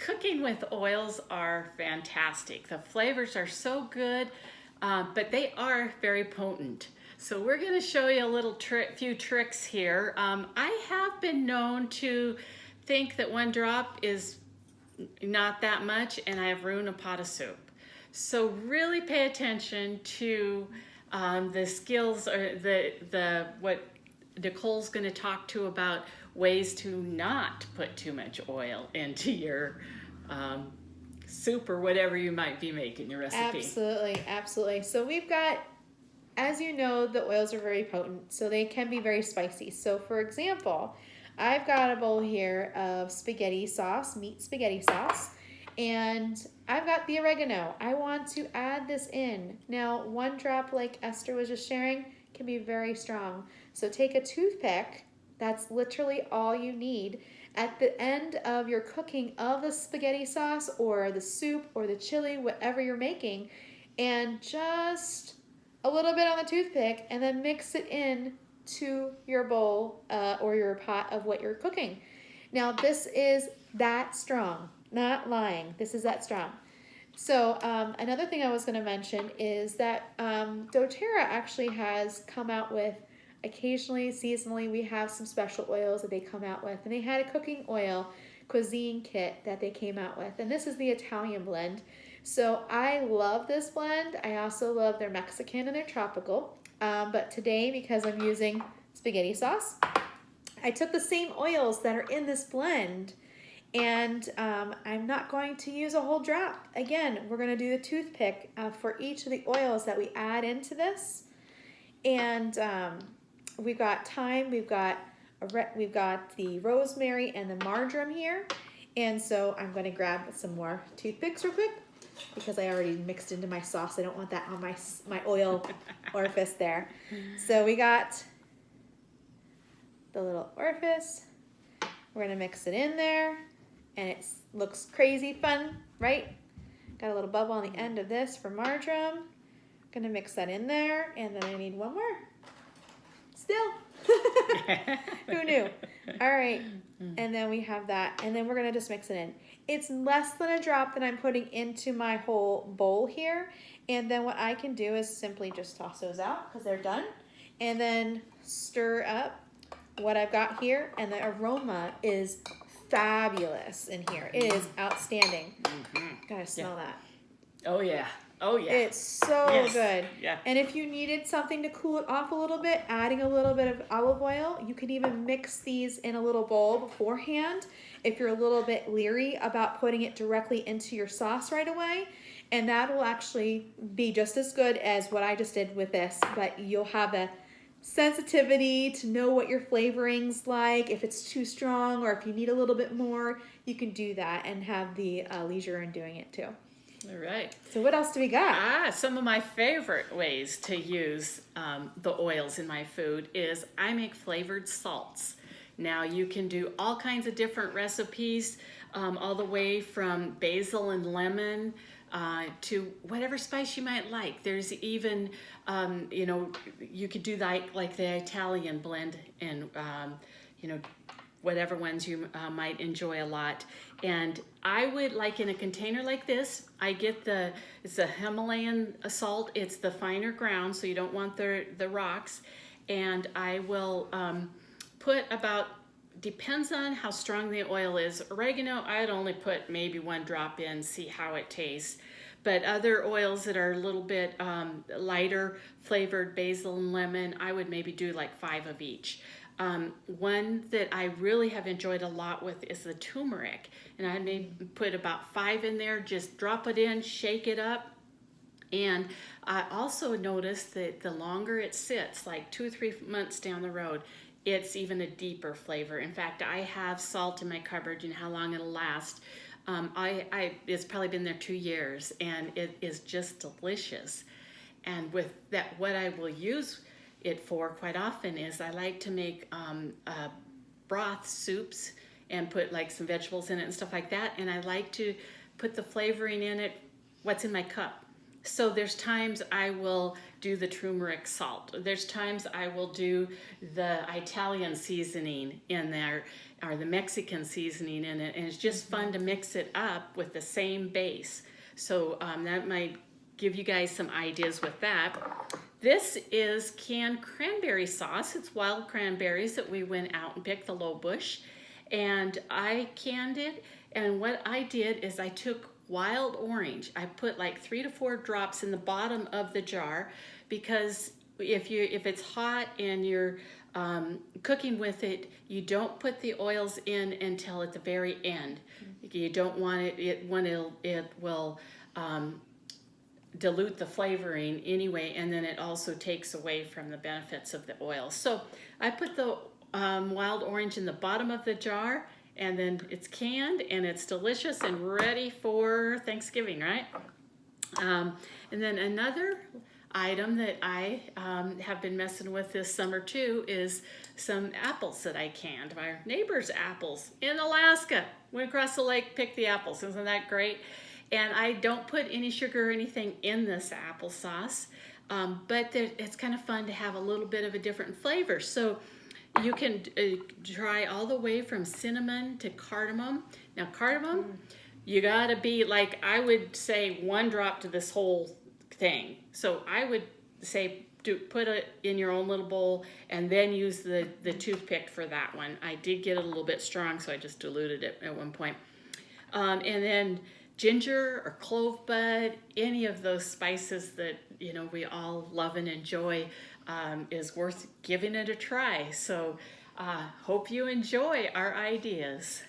cooking with oils are fantastic. The flavors are so good, but they are very potent. So we're going to show you a little few tricks here. I have been known to think that 1 drop is not that much, and I have ruined a pot of soup. So really pay attention to the skills or the what Nicole's going to talk to about ways to not put too much oil into your soup or whatever you might be making your recipe. Absolutely, absolutely. So we've got, as you know, the oils are very potent, so they can be very spicy. So for example, I've got a bowl here of spaghetti sauce, meat spaghetti sauce, and I've got the oregano. I want to add this in. Now, 1 drop, like Esther was just sharing, can be very strong. So take a toothpick, that's literally all you need. At the end of your cooking of the spaghetti sauce or the soup or the chili, whatever you're making, and just a little bit on the toothpick, and then mix it in to your bowl or your pot of what you're cooking. Now, this is that strong, not lying. This is that strong. So another thing I was going to mention is that doTERRA actually has come out with, occasionally, seasonally, we have some special oils that they come out with. And they had a cooking oil cuisine kit that they came out with. And this is the Italian blend. So I love this blend. I also love their Mexican and their tropical. But today, because I'm using spaghetti sauce, I took the same oils that are in this blend, and I'm not going to use a whole drop. Again, we're going to do the toothpick for each of the oils that we add into this. And we've got thyme, we've got the rosemary and the marjoram here. And so I'm going to grab some more toothpicks real quick, because I already mixed into my sauce. I don't want that on my oil orifice there. So we got the little orifice. We're going to mix it in there, and it looks crazy fun, right? Got a little bubble on the end of this for marjoram. Going to mix that in there, and then I need one more. Still. Who knew? All right. And then we have that, and then we're going to just mix it in. It's less than a drop that I'm putting into my whole bowl here. And then what I can do is simply just toss those out because they're done. And then stir up what I've got here. And the aroma is fabulous in here. It is outstanding. Gotta smell that. Oh, yeah. Oh, yeah. It's so good. Yeah. And if you needed something to cool it off a little bit, adding a little bit of olive oil, you could even mix these in a little bowl beforehand if you're a little bit leery about putting it directly into your sauce right away. And that will actually be just as good as what I just did with this, but you'll have a sensitivity to know what your flavorings like. If it's too strong or if you need a little bit more, you can do that and have the leisure in doing it too. All right. So what else do we got? Some of my favorite ways to use the oils in my food is I make flavored salts. Now you can do all kinds of different recipes, all the way from basil and lemon to whatever spice you might like. There's even, you could do like the Italian blend and, whatever ones you might enjoy a lot. And I would, like in a container like this, I get it's the Himalayan salt. It's the finer ground, so you don't want the rocks. And I will put about, depends on how strong the oil is. Oregano, I'd only put maybe 1 drop in, see how it tastes. But other oils that are a little bit lighter flavored, basil and lemon, I would maybe do like 5 of each. One that I really have enjoyed a lot with is the turmeric, and I may put about 5 in there. Just drop it in, shake it up. And I also noticed that the longer it sits, like 2 or 3 months down the road, it's even a deeper flavor. In fact, I have salt in my cupboard. You know how long it'll last. It's probably been there 2 years, and it is just delicious. And with that, what I will use it for quite often is I like to make broth soups and put like some vegetables in it and stuff like that. And I like to put the flavoring in it, what's in my cup. So there's times I will do the turmeric salt. There's times I will do the Italian seasoning in there or the Mexican seasoning in it. And it's just fun to mix it up with the same base. So that might give you guys some ideas with that. This is canned cranberry sauce. It's wild cranberries that we went out and picked the low bush. And I canned it. And what I did is I took wild orange. I put like 3 to 4 drops in the bottom of the jar because if it's hot and you're cooking with it, you don't put the oils in until at the very end. You don't want it will dilute the flavoring anyway, and then it also takes away from the benefits of the oil. So I put the wild orange in the bottom of the jar, and then it's canned and it's delicious and ready for Thanksgiving, right? And then another item that I have been messing with this summer too is some apples that I canned. My neighbor's apples in Alaska. Went across the lake, picked the apples. Isn't that great? And I don't put any sugar or anything in this applesauce, but it's kind of fun to have a little bit of a different flavor. So you can try all the way from cinnamon to cardamom. Now cardamom, you gotta be like, I would say 1 drop to this whole thing. So I would say put it in your own little bowl and then use the toothpick for that one. I did get it a little bit strong, so I just diluted it at one point. And then ginger or clove bud, any of those spices that we all love and enjoy is worth giving it a try. So hope you enjoy our ideas.